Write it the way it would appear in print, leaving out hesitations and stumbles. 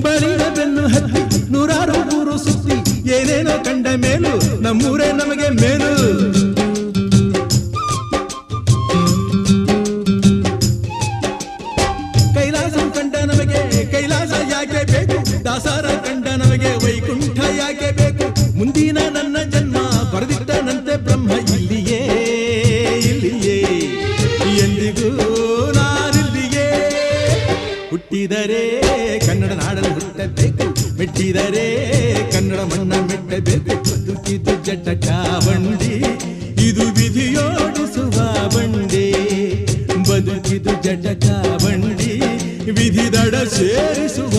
ಬಳಿದ ಬೆನ್ನು ಹತ್ತಿ ನೂರಾರು ಊರು ಸುತ್ತಿ ಏನೇನೋ ಕಂಡ ಮೇಲು ನಮ್ಮೂರೇ ನಮಗೆ ಮೇಲು. ಕೈಲಾಸ ಕಂಡ ನಮಗೆ ಕೈಲಾಸ ಯಾಕೆ ಬೇಕು, ದಾಸರ ಕಂಡ ನಮಗೆ ವೈಕುಂಠ ಯಾಕೆ ಬೇಕು. ಮುಂದಿನ ನನ್ನ ಜನ್ಮ ಬರೆದಿಟ್ಟನಂತೆ ಬ್ರಹ್ಮ ಇಲ್ಲಿಯೇ ಇಲ್ಲಿಯೇ ಎಂದಿಗೂ ನಾನಿಲ್ಲಿಯೇ. ಹುಟ್ಟಿದರೆ ಕನ್ನಡ ನಾಡಲು ಹುಟ್ಟಬೇಕು, ಮೆಟ್ಟಿದರೆ ಕನ್ನಡ ಮಣ್ಣ ಮೆಟ್ಟಬೇಕು. ಬದುಕಿದು ಜಟಕ ಬಂಡಿ, ಇದು ವಿಧಿಯೋಡಿಸುವ ಬಂಡಿ. ಬದುಕಿದು ಜಟಕ ಬಂಡಿ, ವಿಧಿ ದಡ ಸೇರಿಸುವ